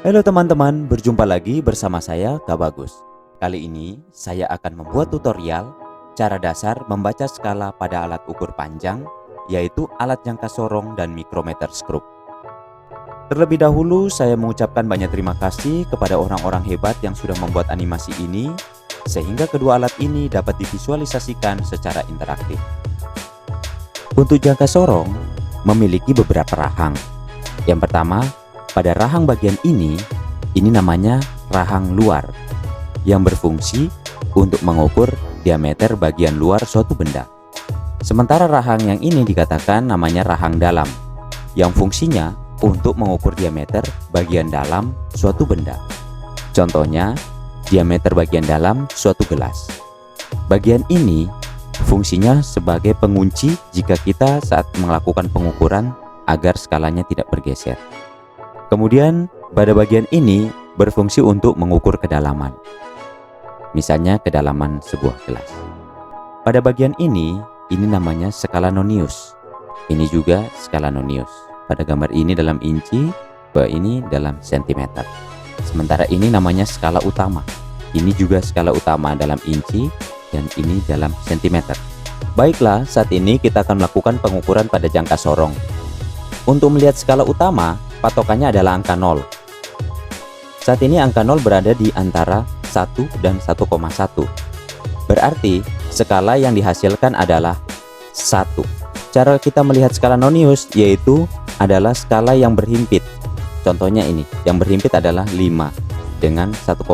Halo teman-teman, berjumpa lagi bersama saya Kak Bagus. Kali ini saya akan membuat tutorial cara dasar membaca skala pada alat ukur panjang, yaitu alat jangka sorong dan mikrometer skrup. Terlebih dahulu saya mengucapkan banyak terima kasih kepada orang-orang hebat yang sudah membuat animasi ini, sehingga kedua alat ini dapat divisualisasikan secara interaktif. Untuk jangka sorong memiliki beberapa rahang. Yang pertama, pada rahang bagian ini namanya rahang luar yang berfungsi untuk mengukur diameter bagian luar suatu benda. Sementara rahang yang ini dikatakan namanya rahang dalam yang fungsinya untuk mengukur diameter bagian dalam suatu benda. Contohnya, diameter bagian dalam suatu gelas. Bagian ini fungsinya sebagai pengunci jika kita saat melakukan pengukuran agar skalanya tidak bergeser. Kemudian pada bagian ini berfungsi untuk mengukur kedalaman, misalnya kedalaman sebuah gelas. Pada bagian ini namanya skala nonius. Ini juga skala nonius. Pada gambar ini dalam inci, ini dalam sentimeter. Sementara ini namanya skala utama. Ini juga skala utama dalam inci dan ini dalam sentimeter. Baiklah, saat ini kita akan melakukan pengukuran pada jangka sorong. Untuk melihat skala utama, patokannya adalah angka 0. Saat ini angka 0 berada di antara 1 dan 1,1. Berarti skala yang dihasilkan adalah 1. Cara kita melihat skala nonius yaitu adalah skala yang berhimpit. Contohnya ini, yang berhimpit adalah 5 dengan 1,5.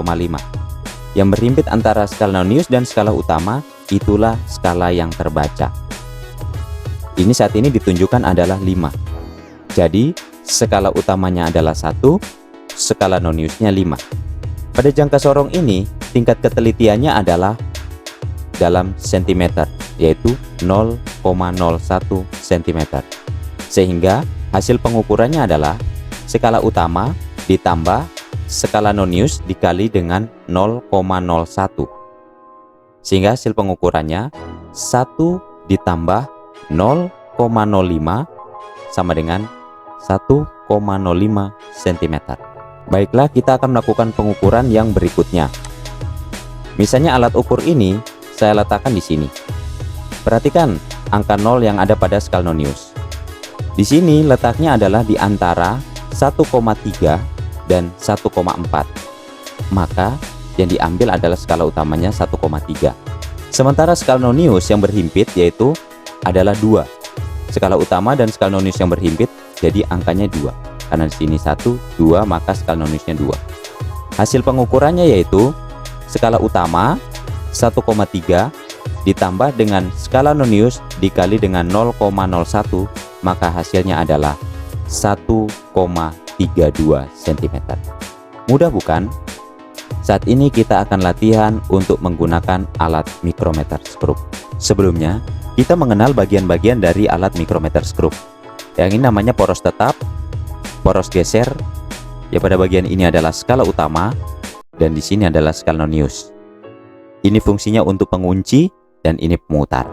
Yang berhimpit antara skala nonius dan skala utama itulah skala yang terbaca. Ini saat ini ditunjukkan adalah 5. Jadi skala utamanya adalah 1, skala noniusnya 5. Pada jangka sorong ini tingkat ketelitiannya adalah dalam sentimeter, yaitu 0,01 cm. Sehingga hasil pengukurannya adalah skala utama ditambah skala nonius dikali dengan 0,01. Sehingga hasil pengukurannya 1 ditambah 0,05 sama dengan 1,05 cm. Baiklah, kita akan melakukan pengukuran yang berikutnya. Misalnya alat ukur ini saya letakkan di sini. Perhatikan angka 0 yang ada pada skala nonius. Di sini letaknya adalah di antara 1,3 dan 1,4. Maka yang diambil adalah skala utamanya 1,3. Sementara skala nonius yang berhimpit yaitu adalah 2. Skala utama dan skala nonius yang berhimpit jadi angkanya 2. Karena di sini 1, 2, maka skala noniusnya 2. Hasil pengukurannya yaitu skala utama 1,3 ditambah dengan skala nonius dikali dengan 0,01, maka hasilnya adalah 1,32 cm. Mudah bukan? Saat ini kita akan latihan untuk menggunakan alat mikrometer skrup. Sebelumnya, kita mengenal bagian-bagian dari alat mikrometer skrup. Yang ini namanya poros tetap, poros geser. Ya, pada bagian ini adalah skala utama dan di sini adalah skala nonius. Ini fungsinya untuk pengunci dan ini pemutar.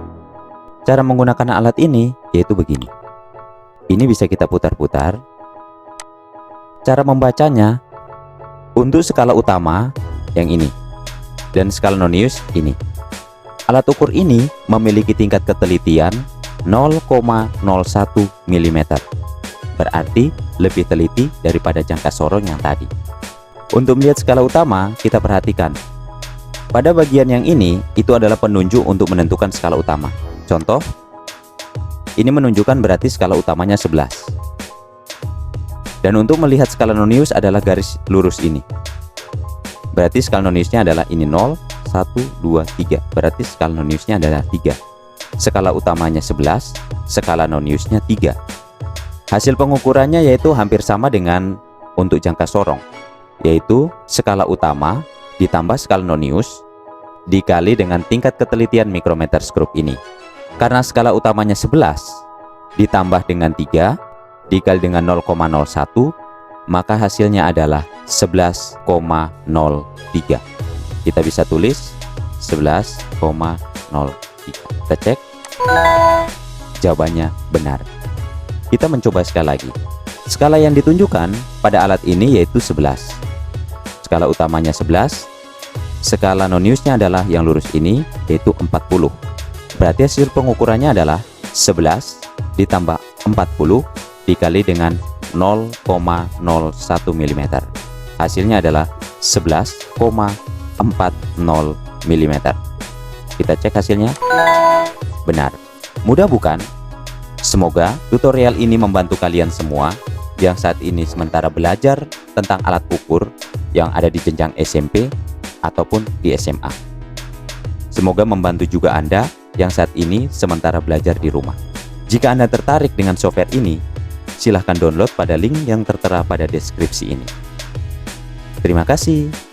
Cara menggunakan alat ini yaitu begini. Ini bisa kita putar-putar. Cara membacanya untuk skala utama yang ini dan skala nonius ini. Alat ukur ini memiliki tingkat ketelitian 0,01 mm. Berarti lebih teliti daripada jangka sorong yang tadi. Untuk melihat skala utama, kita perhatikan. Pada bagian yang ini, itu adalah penunjuk untuk menentukan skala utama. Contoh, ini menunjukkan berarti skala utamanya 11. Dan untuk melihat skala nonius adalah garis lurus ini. Berarti skala noniusnya adalah ini 0, 1, 2, 3. Berarti skala noniusnya adalah 3. Skala utamanya 11, skala noniusnya 3. Hasil pengukurannya yaitu hampir sama dengan untuk jangka sorong, yaitu skala utama ditambah skala nonius dikali dengan tingkat ketelitian mikrometer skrup ini. Karena skala utamanya 11 ditambah dengan 3 dikali dengan 0,01, maka hasilnya adalah 11,03. Kita bisa tulis 11,03. Kita cek, jawabannya benar. Kita mencoba sekali lagi. Skala yang ditunjukkan pada alat ini yaitu 11. Skala utamanya 11, skala non-newsnya adalah yang lurus ini yaitu 40. Berarti hasil pengukurannya adalah 11 ditambah 40 dikali dengan 0,01 mm. Hasilnya adalah 11,40 mm. Kita cek hasilnya. Benar. Mudah bukan? Semoga tutorial ini membantu kalian semua yang saat ini sementara belajar tentang alat ukur yang ada di jenjang SMP ataupun di SMA. Semoga membantu juga Anda yang saat ini sementara belajar di rumah. Jika Anda tertarik dengan software ini, silahkan download pada link yang tertera pada deskripsi ini. Terima kasih.